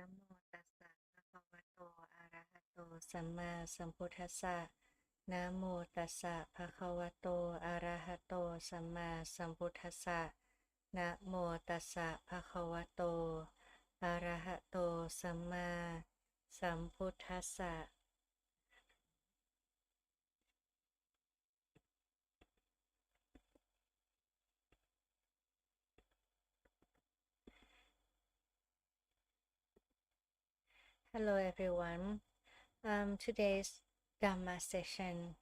นะโมตัสสะภะคะวะโตอะระหะโตสัมมาสัมพุทธัสสะนะโมตัสสะภะคะวะโตอะระหะโตสัมมาสัมพุทธัสสะนะโมตัสสะภะคะวะโตอะระหะโตสัมมาสัมพุทธัสสะ Hello everyone. Today's Dhamma session,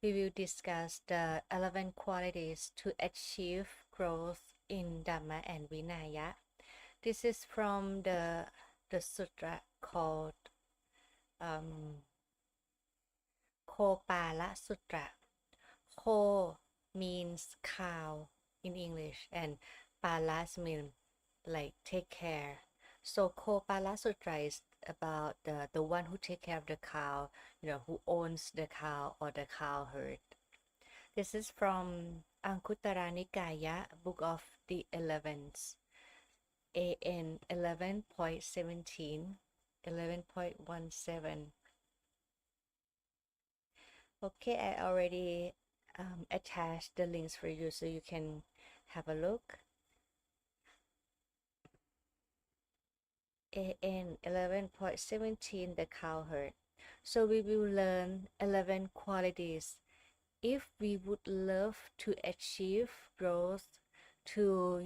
we will discuss the 11 qualities to achieve growth in Dhamma and Vinaya. This is from the sutra called Kopala Sutra. Ko means cow in English and palas means like take care. So Kopala Sutra is about the one who take care of the cow, who owns the cow or the cow herd. This is from Anguttara Nikaya, Book of the 11th, AN 11.17, 11.17. Okay, I already attached the links for you so you can have a look. AN 11.17, the cow herd. So we will learn 11 qualities if we would love to achieve growth, to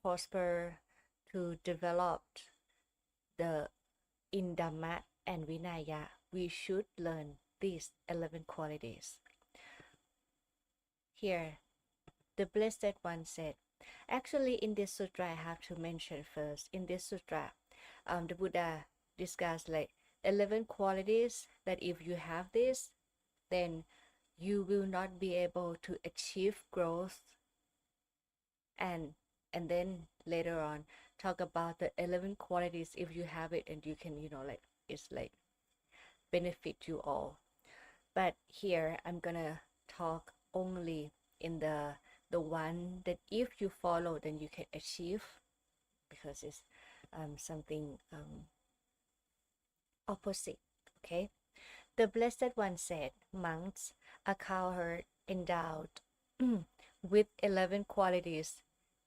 prosper, to develop the in Dhamma and Vinaya, we should learn these 11 qualities. Here, the Blessed One said, actually in this sutra I have to mention first, in this sutra, the Buddha discussed like 11 qualities that if you have this, then you will not be able to achieve growth, and then later on talk about the 11 qualities if you have it and you can it's like benefit you all. But here I'm gonna talk only in the one that if you follow then you can achieve, because it's something opposite. Okay, the Blessed One said, monks, a cowherd endowed with 11 qualities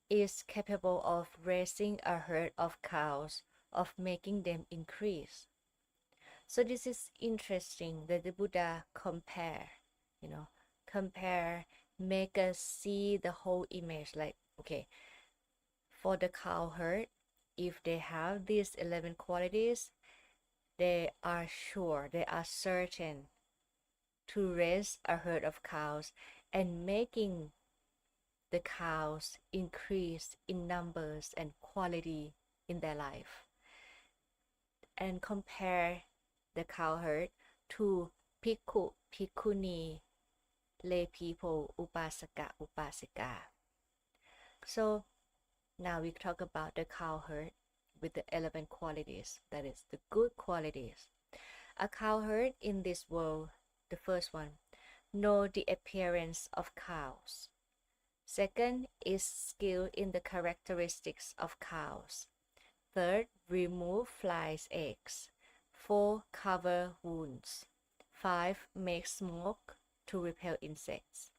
is capable of raising a herd of cows, of making them increase. So this is interesting that the Buddha compare, make us see the whole image. Like, okay, for the cow herd, if they have these 11 qualities, they are sure, they are certain to raise a herd of cows and making the cows increase in numbers and quality in their life. And compare the cow herd to Bhikkhu, Bhikkhuni, lay people, Upasaka, Upasika. So now we talk about the cow herd with the 11 qualities, that is the good qualities. A cow herd in this world, the first one, know the appearance of cows. Second is skill in the characteristics of cows. Third, remove flies' eggs. 4. Cover wounds. 5. Make smoke to repel insects.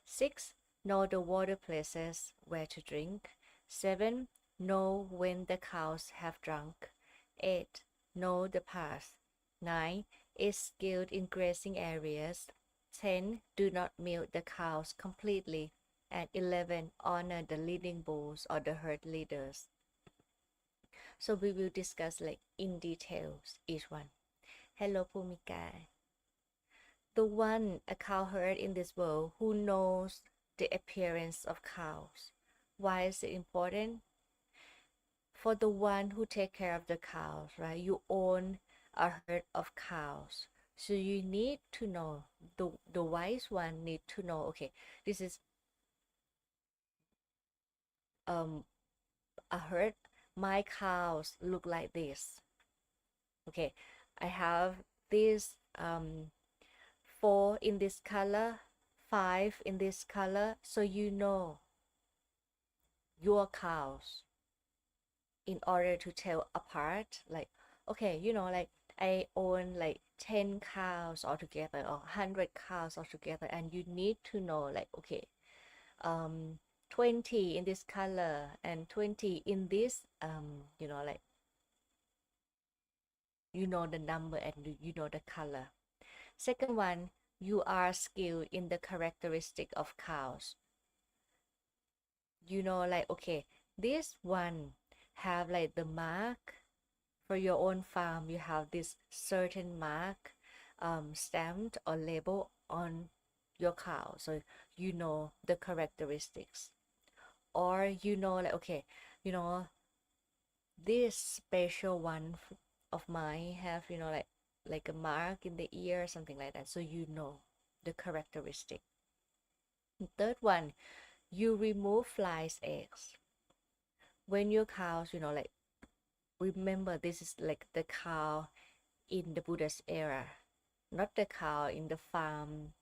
6. Know the water places where to drink. 7. Know when the cows have drunk. 8. Know the path. 9. Is skilled in grazing areas. 10. Do not milk the cows completely. And 11. Honor the leading bulls or the herd leaders. So we will discuss like in details each one. Hello, Pumika. The one, a cow herd in this world who knows the appearance of cows. Why is it important? For the one who take care of the cows, right? You own a herd of cows. So you need to know, the wise one need to know, okay, this is a herd, my cows look like this. Okay, I have this 4 in this color, 5 in this color, so you know your cows. in order to tell apart, like, okay, you know, like I own like 10 cows altogether or 100 cows altogether, and you need to know like, okay, 20 in this color and 20 in this, you know, like, you know the number and you know the color. Second one, you are skilled in the characteristic of cows. You know, like, okay, this one have like the mark for your own farm. You have this certain mark, stamped or label on your cow, so you know the characteristics. Or you know, like, okay, you know, this special one of mine have, you know, like a mark in the ear or something like that, so you know the characteristic. Third one, you remove flies eggs when your cows, you know, like, remember this is like the cow in the Buddhist era, not the cow in the farm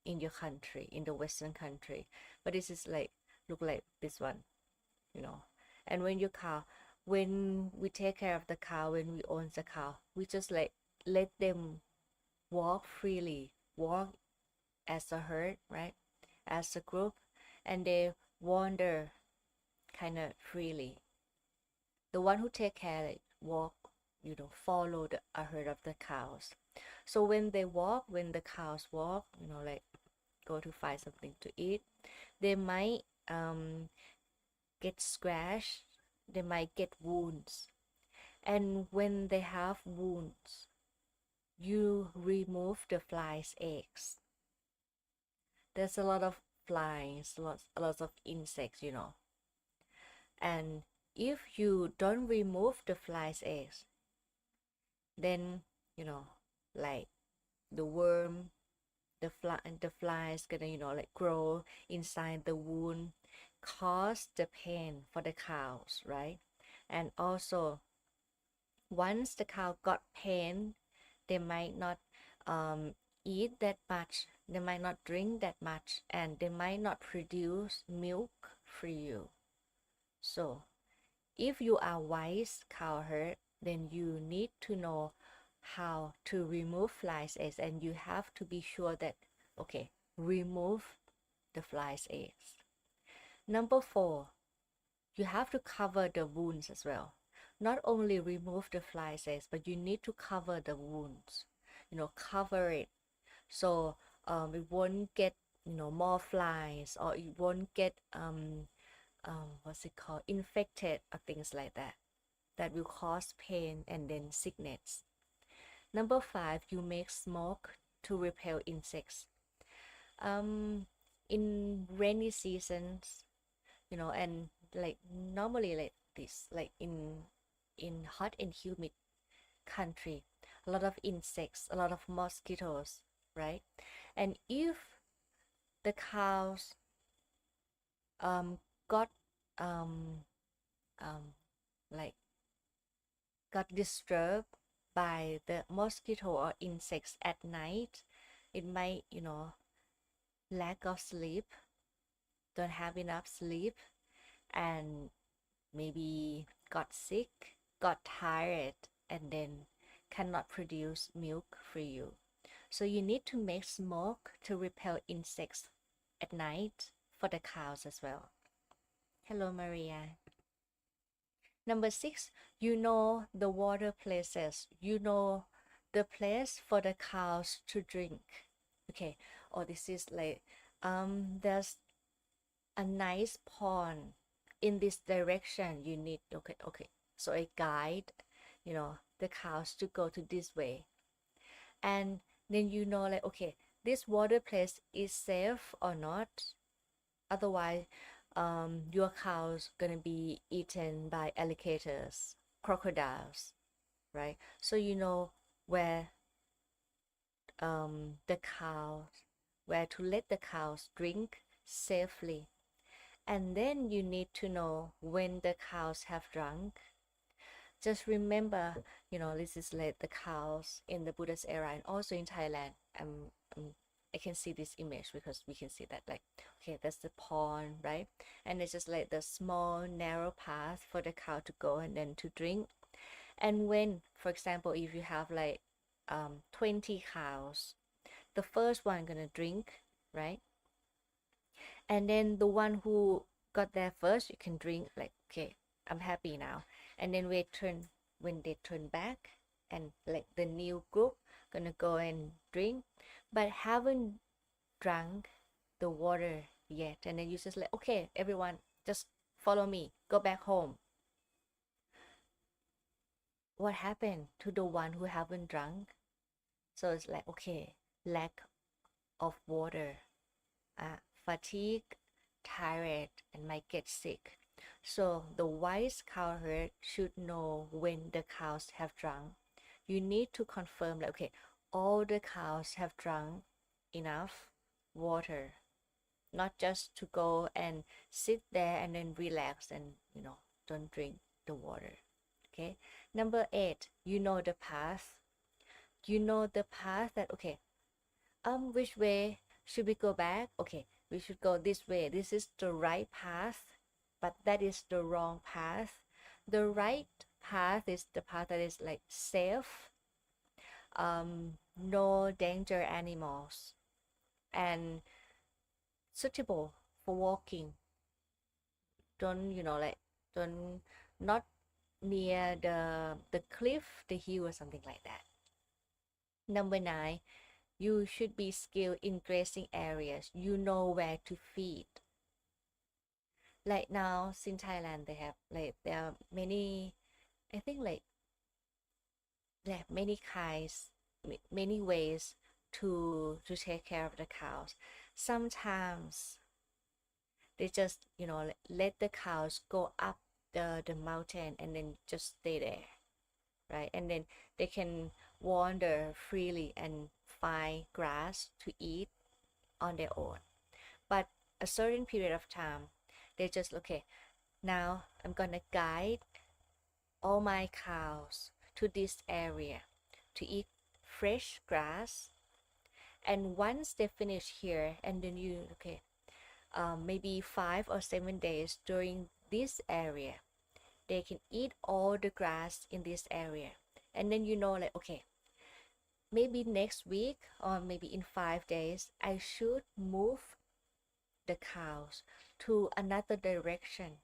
in your country, in the Western country, but this is like, look like this one, you know. And when your cow, when we take care of the cow, when we own the cow, we just like let them walk freely, walk as a herd, right, as a group, and they wander kind of freely. The one who take care, like, walk, you know, follow a herd of the cows. So when they walk, when the cows walk, you know, like go to find something to eat, they might get scratched, they might get wounds. And when they have wounds, you remove the flies eggs. There's a lot of flies, lots of insects, you know. And if you don't remove the flies eggs, then, you know, like the worm, the flies gonna, you know, like grow inside the wound, cause the pain for the cows, right? And also, once the cow got pain, they might not eat that much, they might not drink that much, and they might not produce milk for you. So if you are wise cow herd, then you need to know how to remove flies eggs, and you have to be sure that, okay, remove the flies eggs. Number 4, you have to cover the wounds as well. Not only remove the flies eggs, but you need to cover the wounds, you know, cover it, so it won't get, you know, more flies, or it won't get what's it called, infected or things like that, that will cause pain and then sickness. Number 5, you make smoke to repel insects. In rainy seasons, you know, and like normally like this, like in hot and humid country, a lot of insects, a lot of mosquitoes, right? And if the cows got um like got disturbed by the mosquito or insects at night, it might, you know, lack of sleep, don't have enough sleep, and maybe got sick, got tired, and then cannot produce milk for you. So you need to make smoke to repel insects at night for the cows as well. Hello, Maria. Number 6, you know the water places. You know the place for the cows to drink. Okay, or this is like, there's a nice pond in this direction. You need, okay. So a guide, you know, the cows to go to this way. And then you know, like, okay, this water place is safe or not. Otherwise, your cow's gonna be eaten by alligators, crocodiles, right? So you know where the cows, where to let the cows drink safely. And then you need to know when the cows have drunk. Just remember, you know, this is like the cows in the Buddhist era and also in Thailand. I can see this image because we can see that like, okay, that's the pond, right? And it's just like the small narrow path for the cow to go and then to drink. And when, for example, if you have like 20 cows, the first one gonna drink, right? And then the one who got there first, you can drink like, okay, I'm happy now. And then when they turn back, and like the new group gonna go and drink, but haven't drunk the water yet. And then you just like, okay, everyone just follow me, go back home. What happened to the one who haven't drunk? So it's like, okay, lack of water, fatigue, tired, and might get sick. So the wise cow herd should know when the cows have drunk. You need to confirm like, okay, all the cows have drunk enough water, not just to go and sit there and then relax and don't drink the water. Okay. Number 8, you know the path. You know the path that, okay, which way should we go back? Okay, we should go this way. This is the right path, but that is the wrong path. The right path is the path that is like safe, no danger animals, and suitable for walking. Don't don't, not near the cliff, the hill, or something like that. Number 9, you should be skilled in grazing areas. You know where to feed. Like now in Thailand, they have like there are many, I think like there are many kinds, many ways to take care of the cows. Sometimes they just let the cows go up the mountain and then just stay there, right? And then they can wander freely and find grass to eat on their own. But a certain period of time, they just, okay, now I'm gonna guide all my cows to this area to eat fresh grass. And once they finish here, and then okay, maybe 5 or 7 days during this area, they can eat all the grass in this area. And then like, okay, maybe next week or maybe in 5 days, I should move the cows to another direction.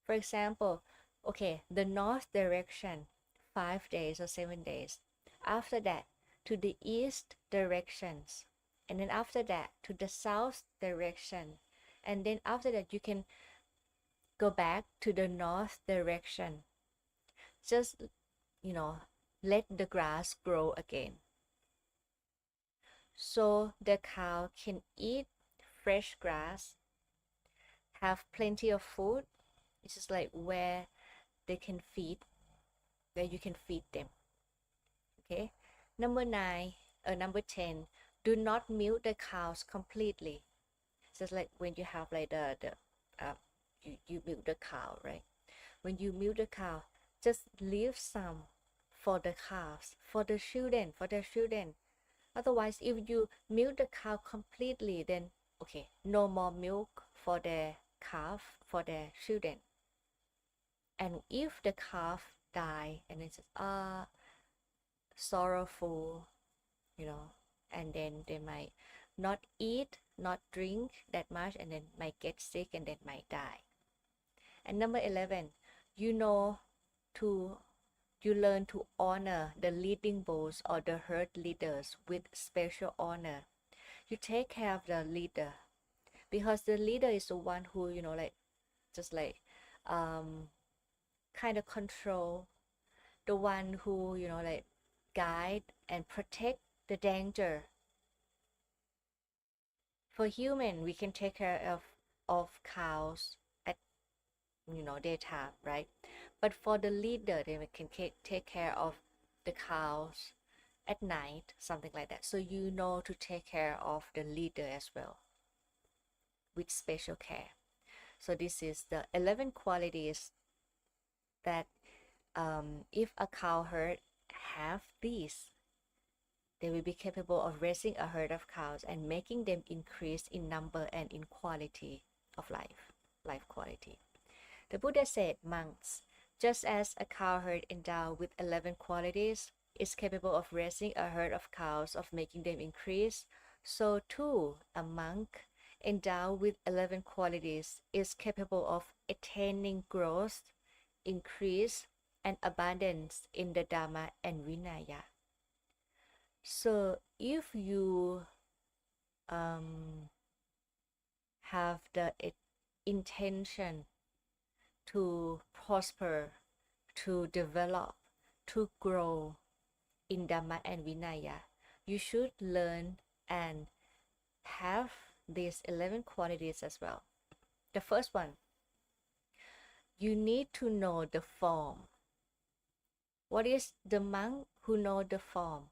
For example, okay, the north direction, 5 days or 7 days. After that, to the east directions. And then after that, to the south direction. And then after that, you can go back to the north direction. Just, let the grass grow again. So the cow can eat fresh grass, have plenty of food. It's just like where they can feed, where you can feed them. Okay. Number 10, do not milk the cows completely. It's just like when you have like you milk the cow, right? When you milk the cow, just leave some for the calves, for the children. Otherwise, if you milk the cow completely, then okay, no more milk for the calf, for the children. And if the calf die, and it's sorrowful, and then they might not eat, not drink that much, and then might get sick and then might die. And number 11, you learn to honor the leading bulls or the herd leaders with special honor. You take care of the leader, because the leader is the one who kind of control, the one who guide and protect the danger. For human, we can take care of cows at daytime, right? But for the leader, they can take care of the cows at night, something like that. So to take care of the leader as well with special care. So this is the 11 qualities that if a cow herd have these, They will be capable of raising a herd of cows and making them increase in number and in quality of life quality. The Buddha said, monks, just as a cowherd endowed with 11 qualities is capable of raising a herd of cows, of making them increase, so too a monk endowed with 11 qualities is capable of attaining growth, increase, and abundance in the Dhamma and Vinaya. So if you have the intention to prosper, to develop, to grow in Dhamma and Vinaya, you should learn and have these 11 qualities as well. The first one, you need to know the form. What is the monk who knows the form?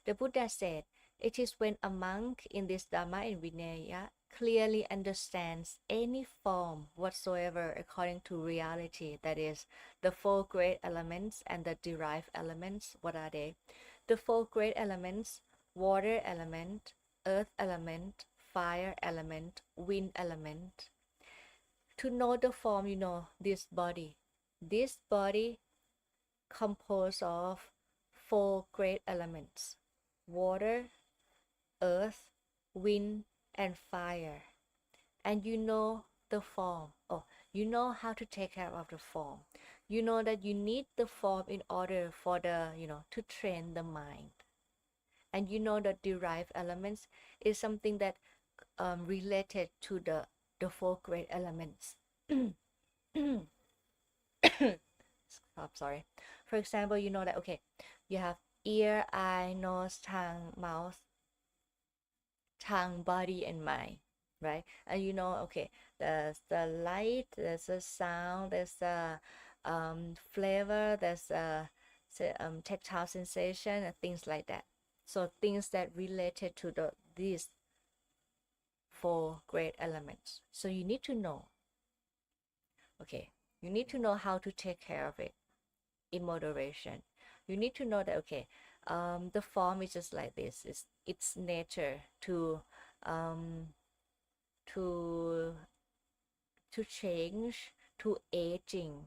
The Buddha said, it is when a monk in this Dhamma and Vinaya clearly understands any form whatsoever according to reality, that is, the four great elements and the derived elements. What are they? The four great elements: water element, earth element, fire element, wind element. To know the form, you know, this body. This body composed of four great elements: water, earth, wind, and fire. And you know the form. Oh, you know how to take care of the form. You know that you need the form in order for the, to train the mind. And you know that derived elements is something that related to the four great elements. I'm sorry. For example, you know that, okay, you have ear, eye, nose, tongue, mouth, body, and mind, right? And you know, okay, there's the light, there's the sound, there's the flavor, there's the tactile sensation, and things like that. So things that related to these four great elements. So you need to know. Okay, you need to know how to take care of it in moderation. You need to know that, okay, the form is just like this. It's nature to to change, to aging,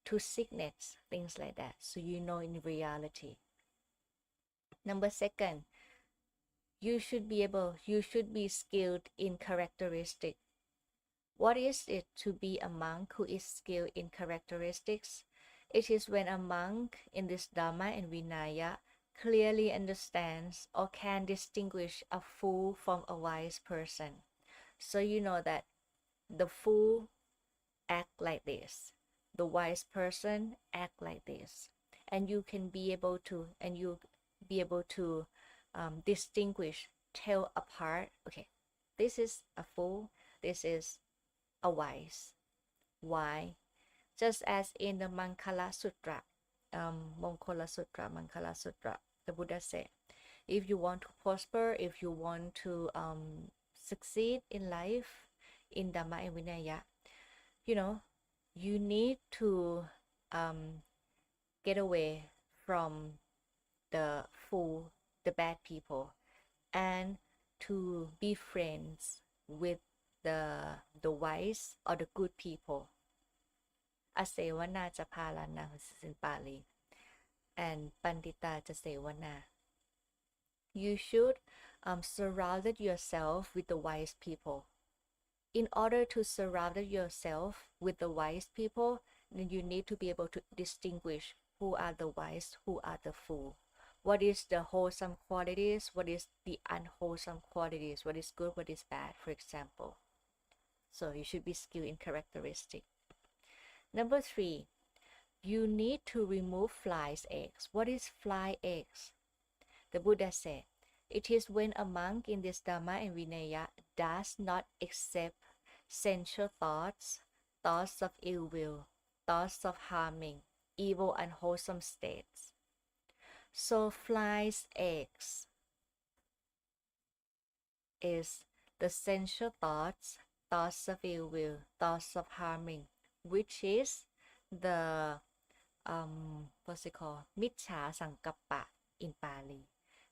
to sickness, things like that. So you know in reality. Number second, you should be skilled in characteristic. What is it to be a monk who is skilled in characteristics? It is when a monk in this Dhamma and Vinaya clearly understands or can distinguish a fool from a wise person. So you know that the fool act like this, the wise person act like this, and you be able to distinguish, tell apart. Okay, this is a fool, this is a wise. Why? Just as in the Mankala Sutra, Mankala Sutra, the Buddha said, if you want to prosper, if you want to succeed in life, in Dhamma and Vinaya, you need to get away from the fool, the bad people, and to be friends with the wise or the good people. Asevana Japalana, this is in Pali, and Pandita Jasevana. You should surround yourself with the wise people. In order to surround yourself with the wise people, then you need to be able to distinguish who are the wise, who are the fool. What is the wholesome qualities? What is the unwholesome qualities? What is good? What is bad, for example? So you should be skilled in characteristic. Number 3, you need to remove flies' eggs. What is fly eggs? The Buddha said, it is when a monk in this Dhamma and Vinaya does not accept sensual thoughts, thoughts of ill will, thoughts of harming, evil, unwholesome states. So flies' eggs is the sensual thoughts, thoughts of ill will, thoughts of harming, which is the what's it called? Miccha Sankappa in Pali.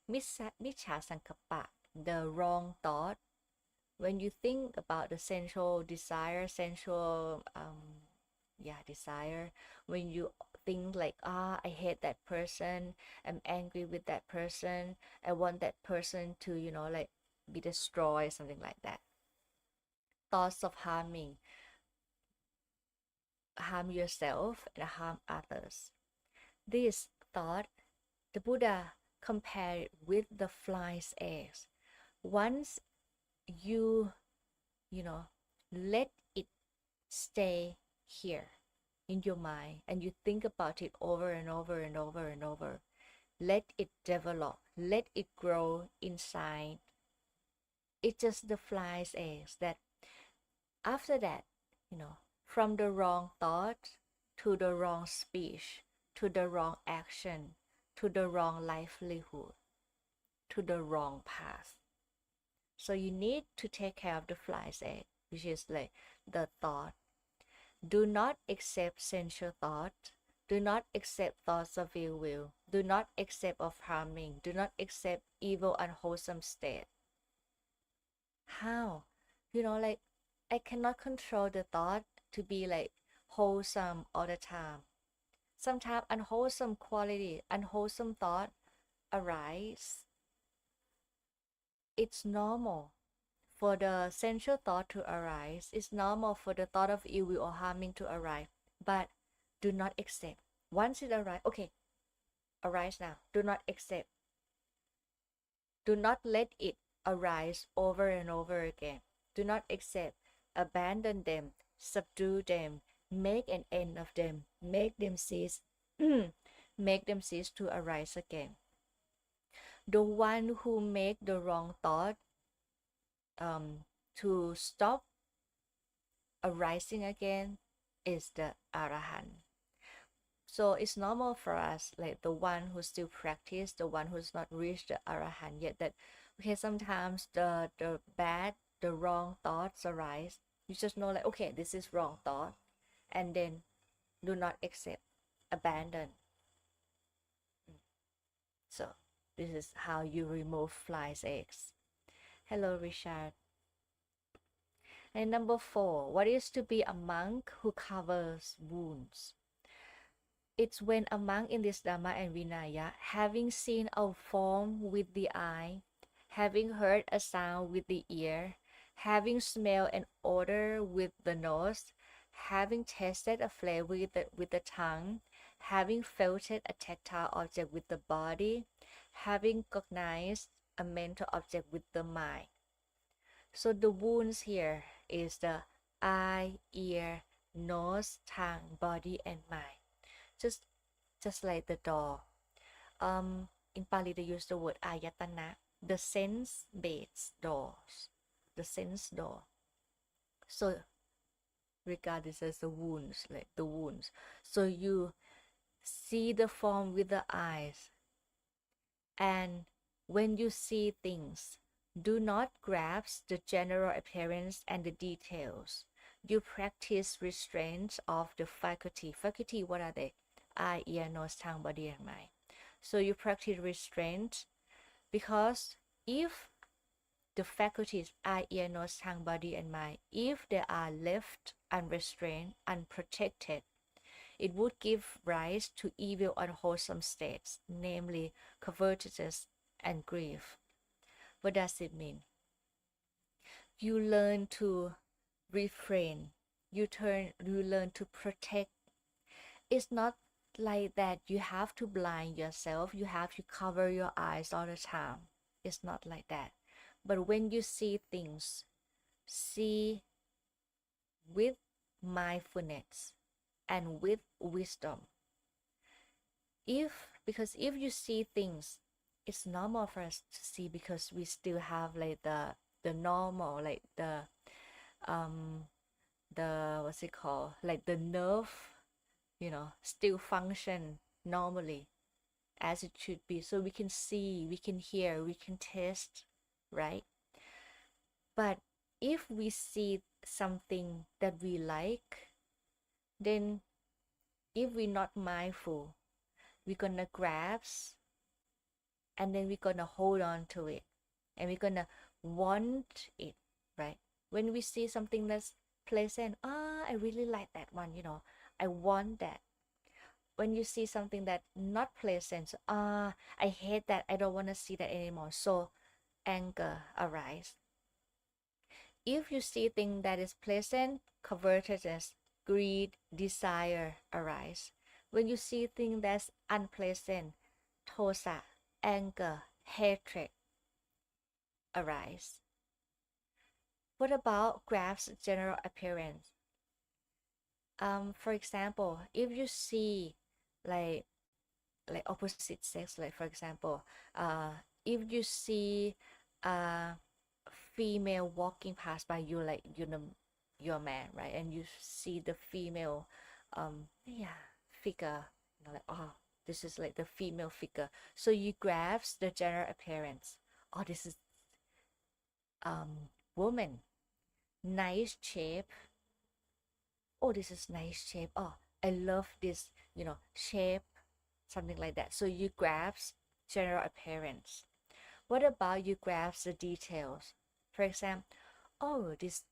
Michha Sankappa, the wrong thought. When you think about the sensual desire, sensual desire, when you think like, I hate that person, I'm angry with that person, I want that person to, like be destroyed, something like that. Thoughts of harm yourself and harm others. This thought, the Buddha compared with the fly's eggs. Once you, let it stay here in your mind and you think about it over and over and over and over, let it develop, let it grow inside. It's just the fly's eggs that after that, from the wrong thought to the wrong speech, to the wrong action, to the wrong livelihood, to the wrong path. So you need to take care of the fly's egg, which is like the thought. Do not accept sensual thought. Do not accept thoughts of ill will. Do not accept of harming. Do not accept evil, unwholesome state. How? Like I cannot control the thought to be like wholesome all the time. Sometimes unwholesome quality, unwholesome thought arise. It's normal for the sensual thought to arise. It's normal for the thought of ill will or harming to arise. But do not accept. Once it arises, okay, arise now. Do not accept. Do not let it arise over and over again. Do not accept. Abandon them, subdue them, make an end of them, make them cease, make them cease to arise again. The one who make the wrong thought to stop arising again is the Arahant. So it's normal for us, like the one who still practice, the one who's not reached the Arahant yet, that okay, sometimes the wrong thoughts arise. You just know like, okay, this is wrong thought, and then do not accept, abandon. So this is how you remove flies' eggs. Hello, Richard. And number 4, what is to be a monk who covers wounds? It's when a monk in this Dhamma and Vinaya, having seen a form with the eye, having heard a sound with the ear, having smelled an odor with the nose, having tasted a flavor with the tongue, having felt a tactile object with the body, having cognized a mental object with the mind. So the wounds here is the eye, ear, nose, tongue, body, and mind. Just like the door. In Pali they use the word ayatana, the sense-based doors, the sense door. So regard this as the wounds, like the wounds. So you see the form with the eyes, and when you see things, do not grasp the general appearance and the details. You practice restraint of the faculty. Faculty, what are they? Eye, ear, nose, tongue, body, and mind. So you practice restraint because if the faculties, eye, ear, nose, tongue, body, and mind, if they are left unrestrained, unprotected, it would give rise to evil, unwholesome states, namely covetousness and grief. What does it mean? You learn to refrain. You learn to protect. It's not like that you have to blind yourself, you have to cover your eyes all the time. It's not like that. But when you see things, see with mindfulness and with wisdom. Because if you see things, it's normal for us to see because we still have like the normal, like the what's it called, like the nerve, still function normally as it should be. So we can see, we can hear, we can taste, right? But if we see something that we like, then if we're not mindful, we're gonna grasp and then we're gonna hold on to it, and we're gonna want it, right? When we see something that's pleasant, I really like that one, I want that. When you see something that not pleasant, I hate that, I don't want to see that anymore, so anger arise. If you see thing that is pleasant, covetousness, greed, desire arise. When you see thing that's unpleasant, tosa, anger, hatred arise. What about graph's general appearance? For example, if you see like opposite sex, like for example, if you see a female walking past by you, like you're a man, right, and you see the female yeah, figure, like, oh, this is like the female figure, so you grasp the general appearance. Oh, this is woman, nice shape. Oh, this is nice shape. Oh, I love this, shape, something like that. So you grasp general appearance. What about you grasp the details? For example, oh, this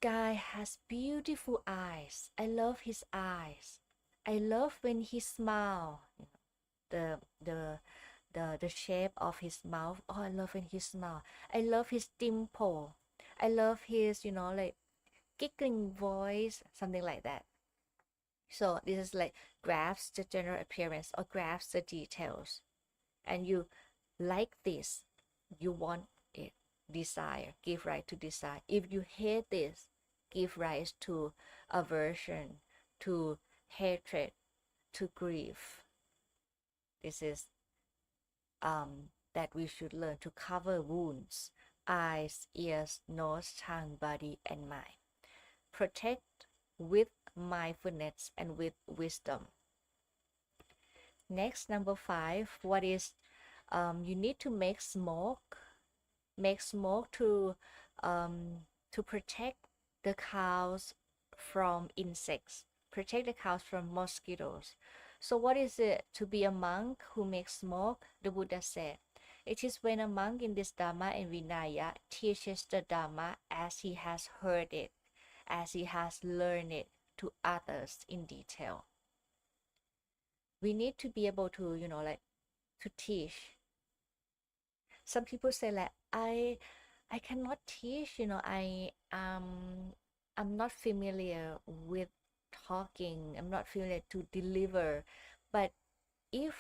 guy has beautiful eyes. I love his eyes. I love when he smile. The the the shape of his mouth. Oh, I love when he smile. I love his dimple. I love his, like giggling voice, something like that. So this is like grasp the general appearance or grasp the details, and you like this, you want it, desire, give rise to desire. If you hate this, give rise to aversion, to hatred, to grief. This is that we should learn to cover wounds, eyes, ears, nose, tongue, body, and mind. Protect with mindfulness and with wisdom. Next, number 5, what is you need to make smoke to protect the cows from insects, protect the cows from mosquitoes. So what is it to be a monk who makes smoke? The Buddha said, it is when a monk in this Dhamma and Vinaya teaches the Dhamma as he has heard it, as he has learned it to others in detail. We need to be able to, to teach. Some people say like, I cannot teach, I'm not familiar with talking, I'm not familiar to deliver. But if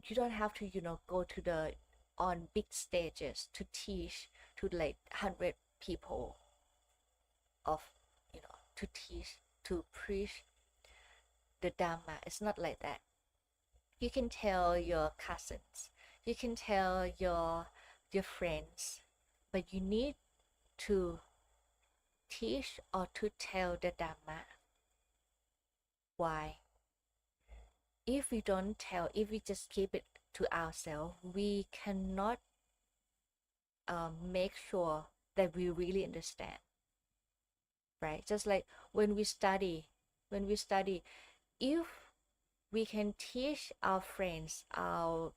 you don't have to, go to the on big stages to teach to like 100 people of, to teach, to preach the Dhamma. It's not like that. You can tell your cousins, you can tell your friends, but you need to teach or to tell the Dhamma. Why? If we don't tell, if we just keep it to ourselves, we cannot make sure that we really understand, right? Just like when we study, if we can teach our friends, our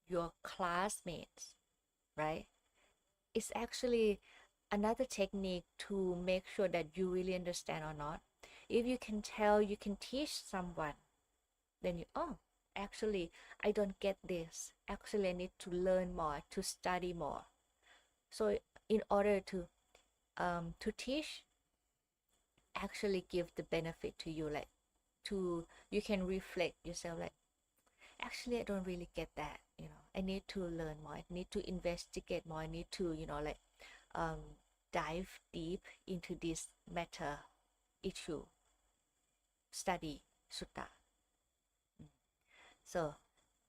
your classmates, right? It's actually another technique to make sure that you really understand or not. If you can tell, you can teach someone, then you, oh, actually, I don't get this. Actually, I need to learn more, to study more. So in order to teach, actually give the benefit to you, like you can reflect yourself, like, actually, I don't really get that, I need to learn more, I need to investigate more, I need to, dive deep into this matter, issue, study sutta. So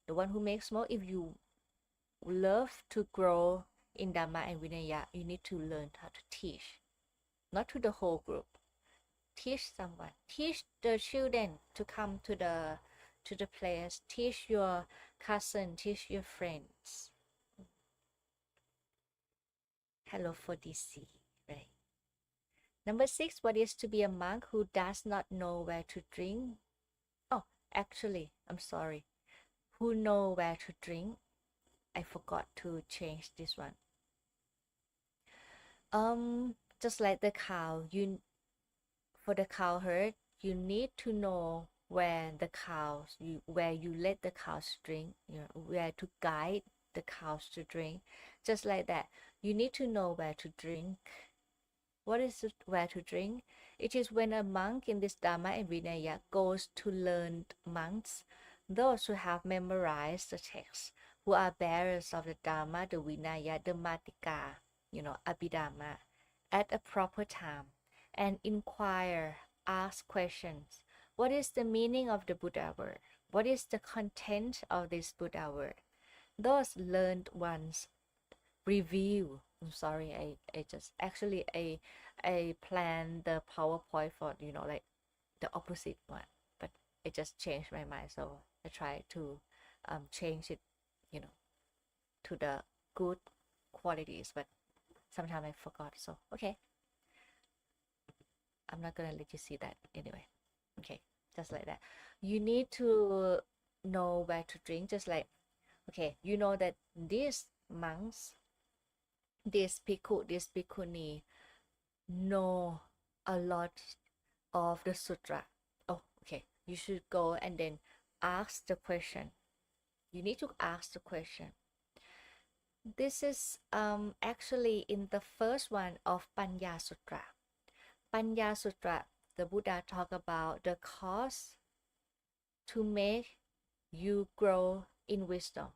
the one who makes more, if you love to grow in Dhamma and Vinaya, you need to learn how to teach, not to the whole group. Teach someone, teach the children to come to the place, teach your cousin, teach your friends. Hello for DC, right? Number 6, what is to be a monk who does not know where to drink? Oh, actually, I'm sorry. who know where to drink. I forgot to change this one. Just like the cow, for the cow herd, you need to know where the cows, where you let the cows drink, where to guide the cows to drink. Just like that, you need to know where to drink. What is it, where to drink? It is when a monk in this Dhamma and Vinaya goes to learned monks, those who have memorized the text, who are bearers of the Dhamma, the Vinaya, the Matika, Abhidhamma, at a proper time, and inquire, ask questions. What is the meaning of the Buddha word? What is the content of this Buddha word? Those learned ones review. I'm sorry, I just actually I planned the PowerPoint for like the opposite one, but I just changed my mind, so I try to change it, to the good qualities, but sometimes I forgot. So okay, I'm not gonna let you see that anyway. Okay, just like that. You need to know where to drink, just like okay, you know that these monks, this bhikkhu, this bhikkhuni know a lot of the sutra. Oh, okay. You should go and then ask the question. You need to ask the question. This is actually in the first one of Panya Sutra. Panya Sutra, the Buddha talk about the cause to make you grow in wisdom.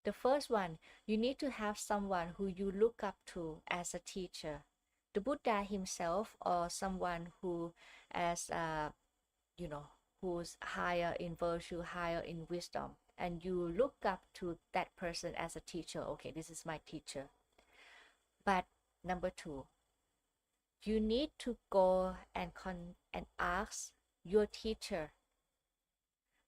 The first one, you need to have someone who you look up to as a teacher, the Buddha himself, or someone who as who's higher in virtue, higher in wisdom, and you look up to that person as a teacher. Okay, this is my teacher. But number two, you need to go and ask your teacher,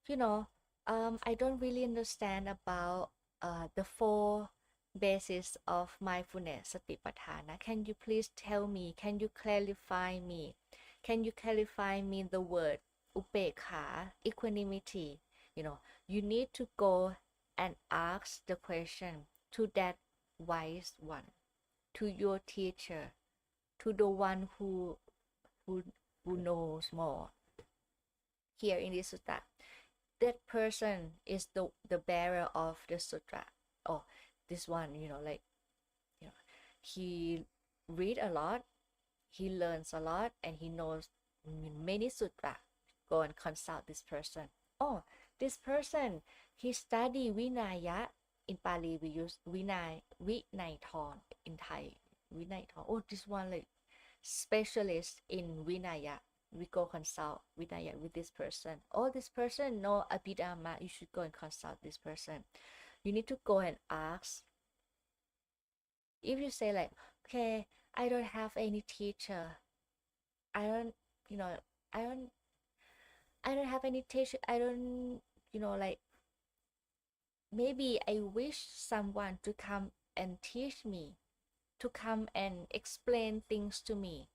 I don't really understand about the four basis of mindfulness, satipatthana. Can you please tell me? Can you clarify me? Can you clarify me the word upekha, equanimity? You need to go and ask the question to that wise one, to your teacher, to the one who who knows more. Here in this sutta, that person is the bearer of the sutra. Oh, this one, he read a lot, he learns a lot, and he knows many sutra. Go and consult this person. Oh, this person, he study Vinaya. In Pali we use Vinaython. In Thai, Vinaython. Oh, this one like specialist in Vinaya. We go consult Vinaya with this person. Oh, this person know Abhidhamma. You should go and consult this person. You need to go and ask. If you say like, okay, I don't have any teacher. I don't, I don't, I don't have any teacher. I don't, like maybe I wish someone to come and teach me, to come and explain things to me.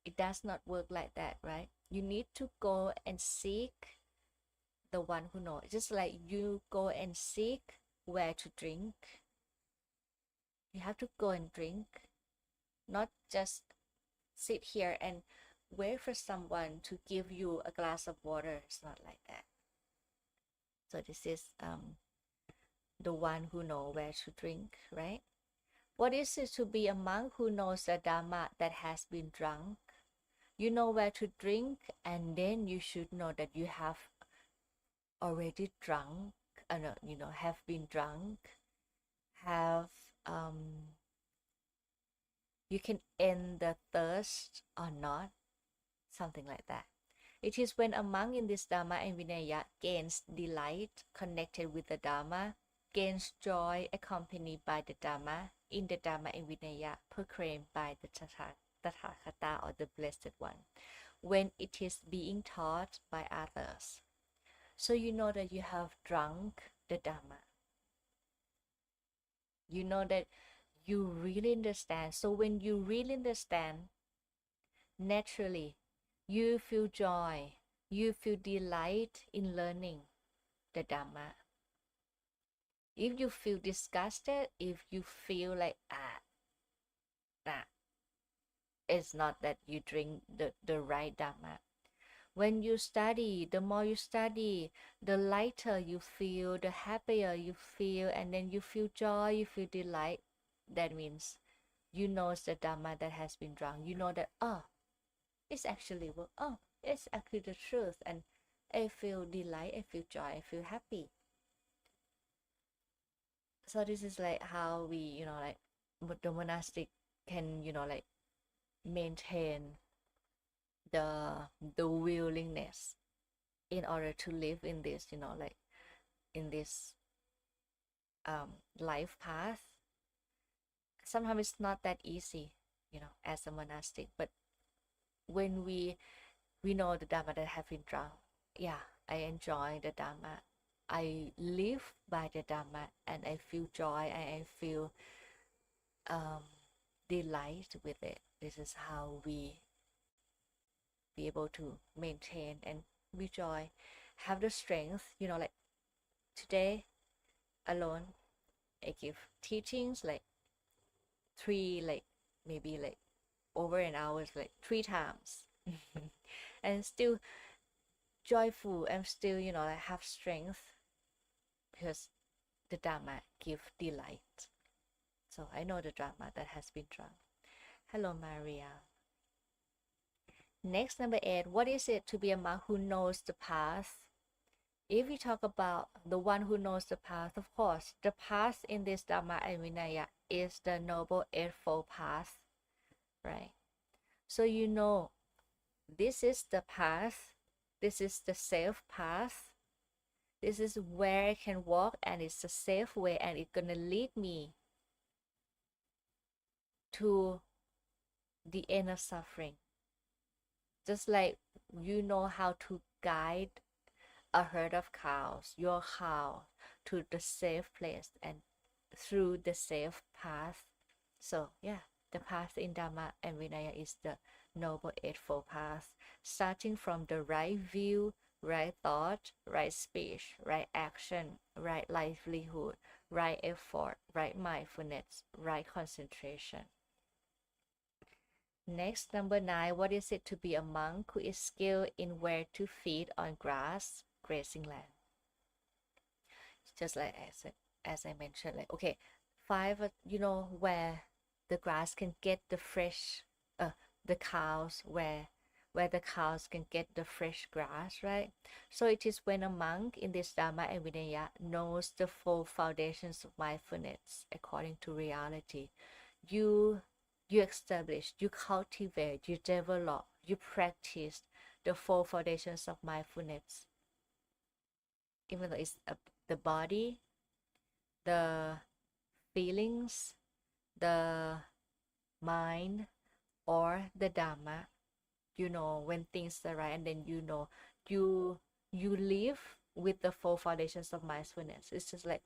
It does not work like that, right? You need to go and seek the one who knows. Just like you go and seek where to drink, you have to go and drink, not just sit here and wait for someone to give you a glass of water. It's not like that. So this is the one who knows where to drink, right? What is it to be a monk who knows the Dhamma that has been drunk? You know where to drink, and then you should know that you have already drunk, have been drunk, have you can end the thirst or not, something like that. It is when a monk in this Dhamma and Vinaya gains delight connected with the Dhamma, gains joy accompanied by the Dhamma in the Dhamma and Vinaya proclaimed by the Tathagata or the Blessed One, when it is being taught by others. So you know that you have drunk the Dhamma. You know that you really understand. So when you really understand, naturally, you feel joy, you feel delight in learning. the Dhamma. If you feel disgusted, if you feel like nah, it's not that you drink the right Dhamma. When you study, the more you study, the lighter you feel, the happier you feel, and then you feel joy, you feel delight. That means you know the Dhamma that has been drunk. You know that, it's actually work. It's actually the truth. And I feel delight, I feel joy, I feel happy. So this is like how we, like the monastic can, like maintain the willingness in order to live in this, like in this life path. Sometimes it's not that easy, as a monastic, but when we know the Dhamma that have been drunk, yeah, I enjoy the Dhamma, I live by the Dhamma, and I feel joy, and I feel delight with it. This is how we be able to maintain and rejoice, have the strength, like today alone I give teachings like three, like maybe like over an hour, like 3 times. And still joyful, and still, like have strength, because the Dhamma give delight. So I know the Dhamma that has been drunk. Hello, Maria. Next, number 8. What is it to be a monk who knows the path? If we talk about the one who knows the path, of course, the path in this Dhamma and Vinaya is the Noble Eightfold Path, right? So this is the path, this is the safe path, this is where I can walk, and it's a safe way, and it's gonna lead me to the end of suffering. Just like you know how to guide a herd of cows, your cow, to the safe place and through the safe path. So yeah, the path in Dhamma and Vinaya is the Noble Eightfold Path, starting from the right view, right thought, right speech, right action, right livelihood, right effort, right mindfulness, right concentration. Next, number 9. What is it to be a monk who is skilled in where to feed on grass, grazing land? Just like as I mentioned, like, okay, 5, where the grass can get the fresh, the cows, where the cows can get the fresh grass, right? So it is when a monk in this Dhamma and Vinaya knows the full foundations of mindfulness according to reality. You establish, you cultivate, you develop, you practice the four foundations of mindfulness. Even though it's the body, the feelings, the mind, or the Dhamma, when things are right, and then you live with the four foundations of mindfulness. It's just like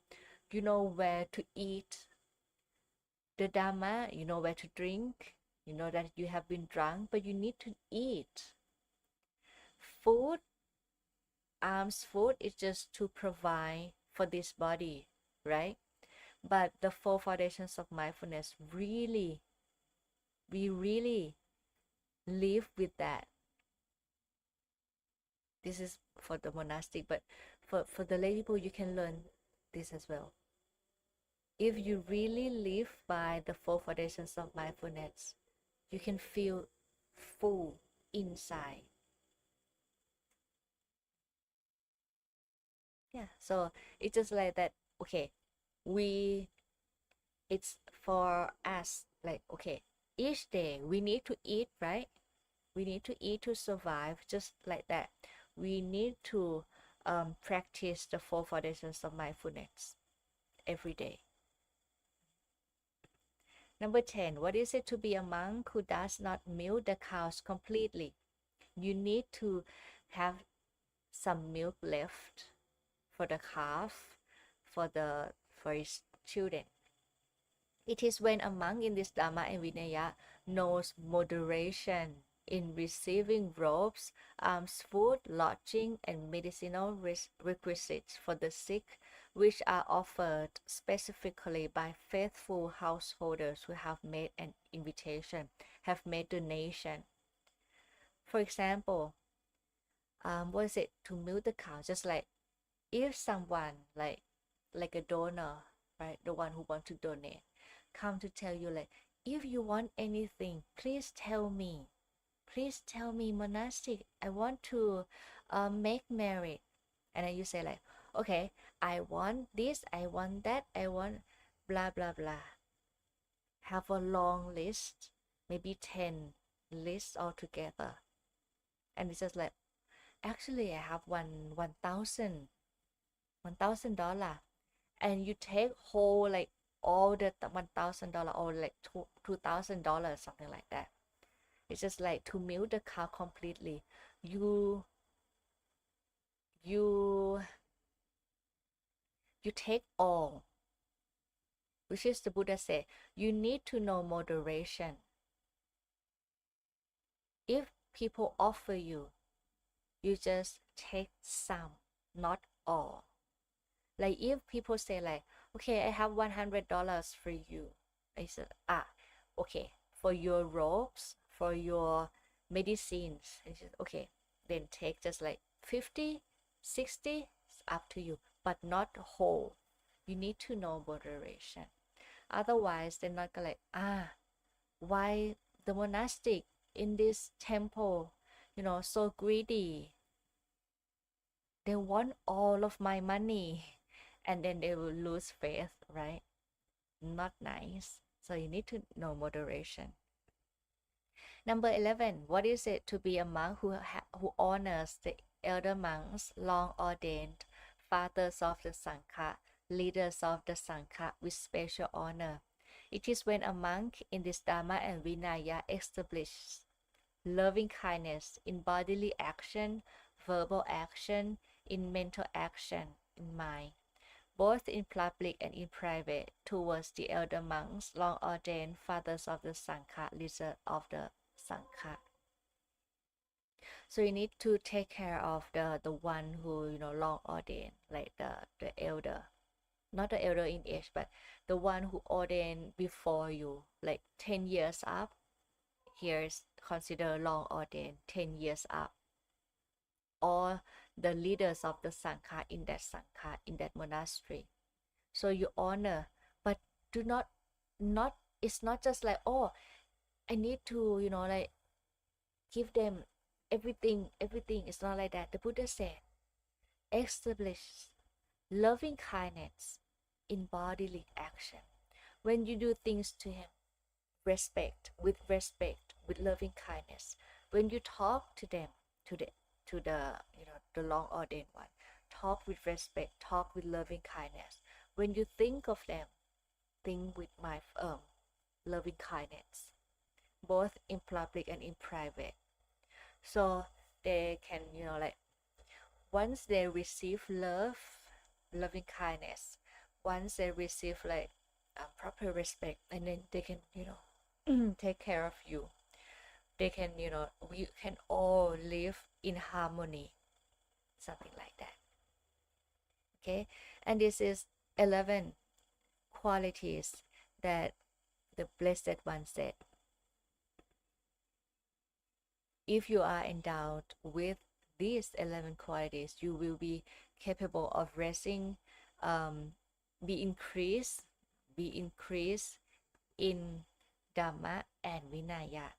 you know where to eat the Dhamma, you know where to drink, you know that you have been drunk, but you need to eat. Food is just to provide for this body, right? But the four foundations of mindfulness, we really live with that. This is for the monastic, but for the lay people, you can learn this as well. If you really live by the four foundations of mindfulness, you can feel full inside. Yeah, so it's just like that. Okay, it's for us, like, okay, each day we need to eat, right? We need to eat to survive, just like that. We need to practice the four foundations of mindfulness every day. Number 10. What is it to be a monk who does not milk the cows completely? You need to have some milk left for the calf, for his children. It is when a monk in this Dhamma and Vinaya knows moderation in receiving robes, alms, food, lodging, and medicinal requisites for the sick, which are offered specifically by faithful householders who have made an invitation, have made donation. For example, what is it? To milk the cow, just like if someone like a donor, right, the one who want to donate, come to tell you like, if you want anything, please tell me. Please tell me, monastic. I want to make married. And then you say like, okay, I want this, I want that, I want blah blah blah. Have a long list, maybe 10 lists altogether. And it's just like, actually I have $1,000, and you take whole like all the $1,000 or like $2,000, something like that. It's just like to milk the cow completely. You you you take all, which is the Buddha said, you need to know moderation. If people offer you, you just take some, not all. Like if people say like, okay, I have $100 for you. I said, okay, for your robes, for your medicines. I said, okay, then take just like 50, 60, it's up to you, but not whole. You need to know moderation. Otherwise, they're not gonna like, why the monastic in this temple, so greedy. They want all of my money, and then they will lose faith, right? Not nice. So you need to know moderation. Number 11, what is it to be a monk who honors the elder monks, long ordained, fathers of the Sangha, leaders of the Sangha with special honor? It is when a monk in this Dhamma and Vinaya establishes loving kindness in bodily action, verbal action, in mental action, in mind, both in public and in private, towards the elder monks, long ordained, fathers of the Sangha, leaders of the Sangha. So you need to take care of the one who long ordained, like the elder, not the elder in age, but the one who ordained before you, like 10 years up. Here is considered long ordained, 10 years up, or the leaders of the Sangha, in that monastery. So you honor, but do not it's not just like, oh, I need to like give them everything. It's not like that. The Buddha said, establish loving kindness in bodily action. When you do things to him, respect, with loving kindness. When you talk to them, to the the long ordained one, talk with respect, talk with loving kindness. When you think of them, think with my loving kindness, both in public and in private. So they can like, once they receive loving kindness, once they receive like proper respect, and then they can take care of you. They can we can all live in harmony, something like that. Okay, and this is 11 qualities that the Blessed One said. If you are endowed with these 11 qualities, you will be capable of raising, be increased in Dhamma and Vinaya,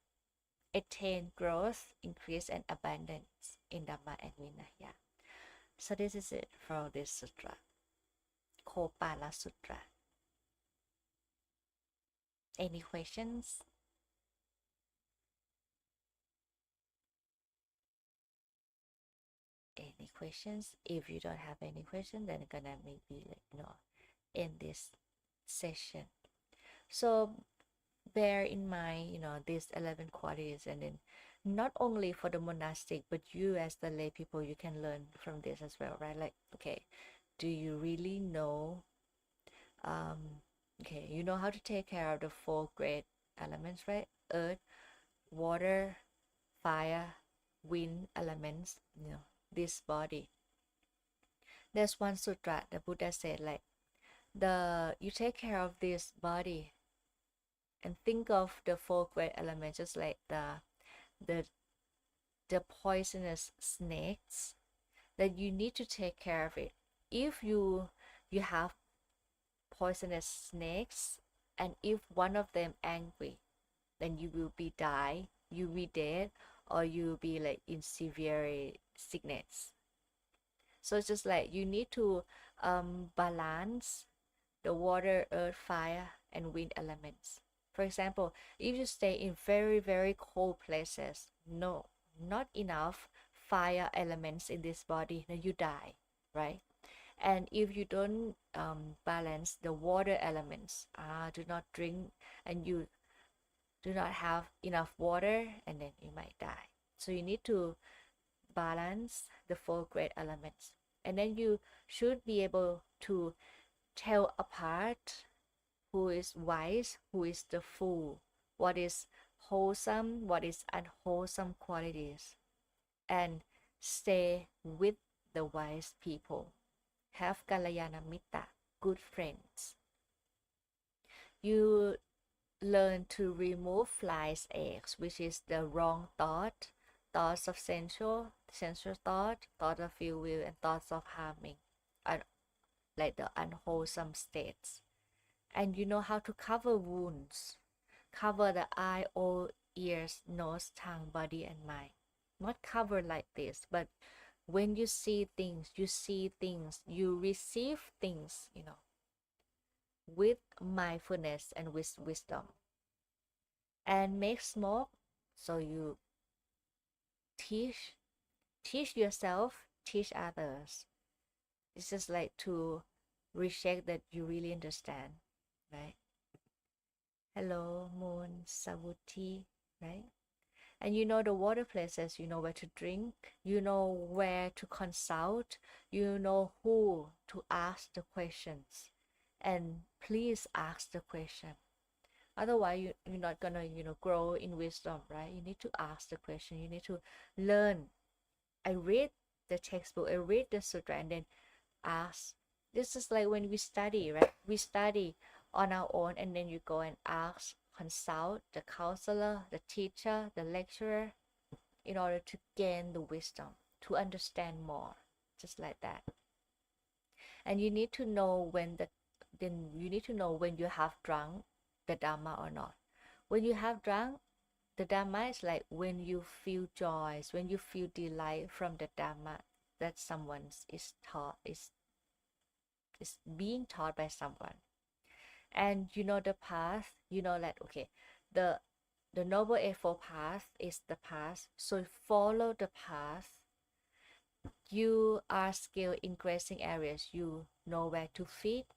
attain growth, increase, and abundance in Dhamma and Vinaya. So this is it for this sutra, Kopala Sutra. Any questions? Any questions? If you don't have any questions, then I'm gonna maybe end this session. So bear in mind these 11 qualities, and then not only for the monastic, but you as the lay people, you can learn from this as well, right? Like, okay, do you really know okay, you know how to take care of the 4 great elements, right? Earth, water, fire, wind elements, this body. There's one sutra the Buddha said like, you take care of this body and think of the four great elements, just like the the poisonous snakes, that you need to take care of it. If you have poisonous snakes, and if one of them angry, then you will be die, you will be dead, or you will be like in severe sickness. So it's just like you need to balance the water, earth, fire, and wind elements. For example, if you stay in very, very cold places, no, not enough fire elements in this body, then you die, right? And if you don't balance the water elements, do not drink, and you do not have enough water, and then you might die. So you need to balance the four great elements. And then you should be able to tell apart who is wise, who is the fool, what is wholesome, what is unwholesome qualities, and stay with the wise people. Have Kalayana Mitta, good friends. You learn to remove flies eggs, which is the wrong thoughts of sensual thought, thought of ill will, and thoughts of harming, and like the unwholesome states. And you know how to cover wounds, cover the eye, all ears, nose, tongue, body, and mind. Not cover like this, but when you see things, you receive things, with mindfulness and with wisdom. And make smoke, so you teach yourself, teach others. It's just like to recheck that you really understand, right? Hello, Moon, Savuti, right? And you know the water places, you know where to drink, you know where to consult, you know who to ask the questions. And please ask the question. Otherwise, you're not gonna, grow in wisdom, right? You need to ask the question. You need to learn. I read the textbook, I read the sutra, and then ask. This is like when we study, right? We study on our own, and then you go and ask, consult the counselor, the teacher, the lecturer, in order to gain the wisdom, to understand more, just like that. And you need to know when you have drunk the Dhamma or not. When you have drunk the Dhamma, is like when you feel joy, when you feel delight from the Dhamma that someone is taught, is being taught by someone. And you know the path, that okay, the Noble Eightfold Path is the path. So follow the path. You are skilled in grazing areas. You know where to feed,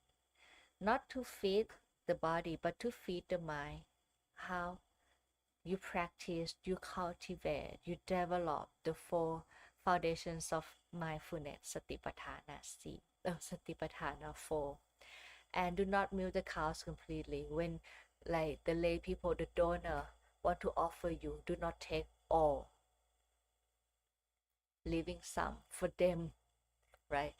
not to feed the body, but to feed the mind. How you practice, you cultivate, you develop the four foundations of mindfulness, Satipatthana Satipatthana 4. And do not milk the cows completely. When like the lay people, the donor, want to offer you, do not take all, leaving some for them, right?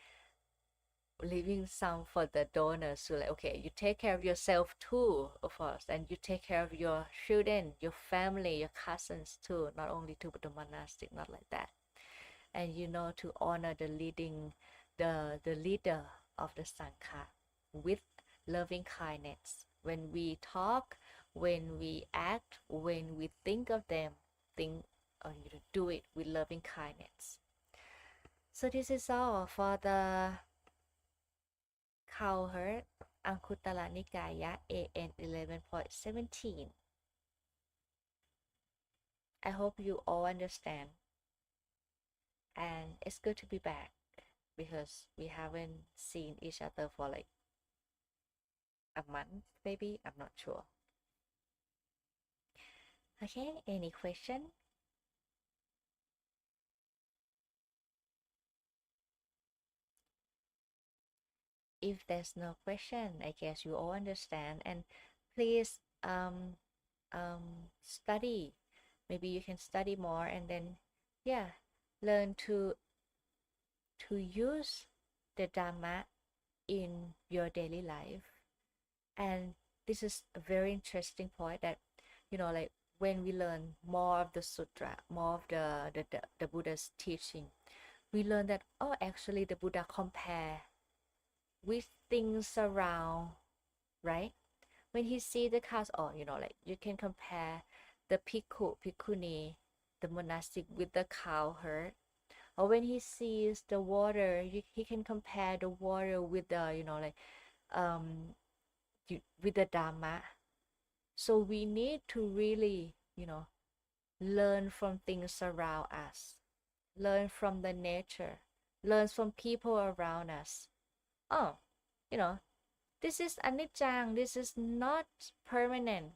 Leaving some for the donors. So like, okay, you take care of yourself too, of course, and you take care of your children, your family, your cousins too, not only to the monastic, not like that. And to honor the leader of the Sangha with loving kindness. When we talk, when we act, when we think of them, do it with loving kindness. So this is all for the Cowherd Anguttara Nikaya AN 11.17. I hope you all understand. And it's good to be back because we haven't seen each other for like a month, maybe. I'm not sure. Okay, any question? If there's no question, I guess you all understand. And please study maybe you can study more, and then yeah, learn to use the Dhamma in your daily life. And this is a very interesting point that, like when we learn more of the sutra, more of the Buddha's teaching, we learn that, oh, actually the Buddha compare with things around, right? When he see the cows, oh, like you can compare the bhikkhu, bhikkhuni, the monastic with the cow herd. Or when he sees the water, he can compare the water with the, like um with the Dhamma. So we need to really, learn from things around us, learn from the nature, learn from people around us. Oh, you know, this is anicca, this is not permanent.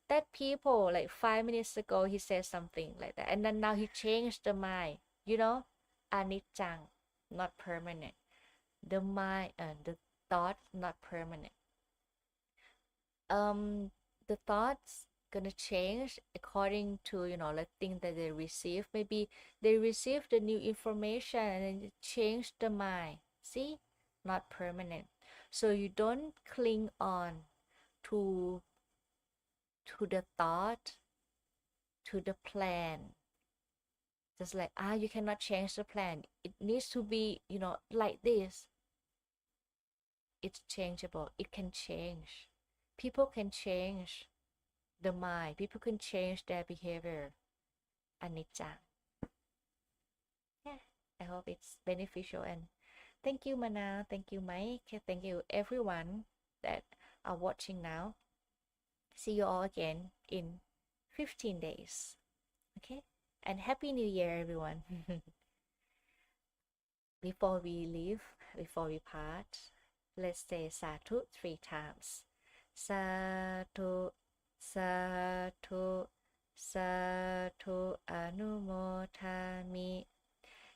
That people, like 5 minutes ago, he said something like that, and then now he changed the mind, anicca, not permanent. The mind and the thought, not permanent. The thoughts gonna change according to, the thing that they receive. Maybe they receive the new information and it change the mind. See, not permanent. So you don't cling on to the thought, to the plan. Just like, you cannot change the plan, it needs to be, like this. It's changeable, it can change. People can change the mind, people can change their behavior. Anicca. Yeah, I hope it's beneficial, and thank you, Mana, thank you, Mike, thank you everyone that are watching now. See you all again in 15 days. Okay, and Happy New Year, everyone. Before we leave, before we part, let's say Sadhu 3 times. Sadhu, Sadhu, Sadhu, Anumotami.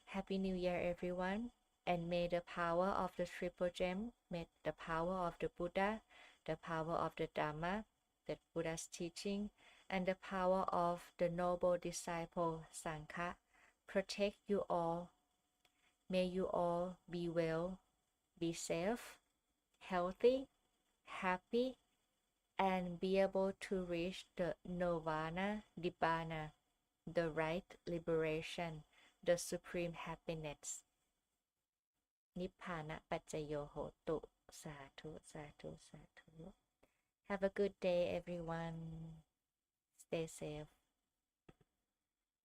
Happy New Year, everyone, and may the power of the Triple Gem, may the power of the Buddha, the power of the Dhamma, the Buddha's teaching, and the power of the noble disciple Sangha protect you all. May you all be well, be safe, healthy, happy, and be able to reach the Nirvana, Nibbana, the right liberation, the supreme happiness. Nibbana Paccaya Hotu. Sadhu, sadhu, sadhu. Have a good day, everyone. Stay safe.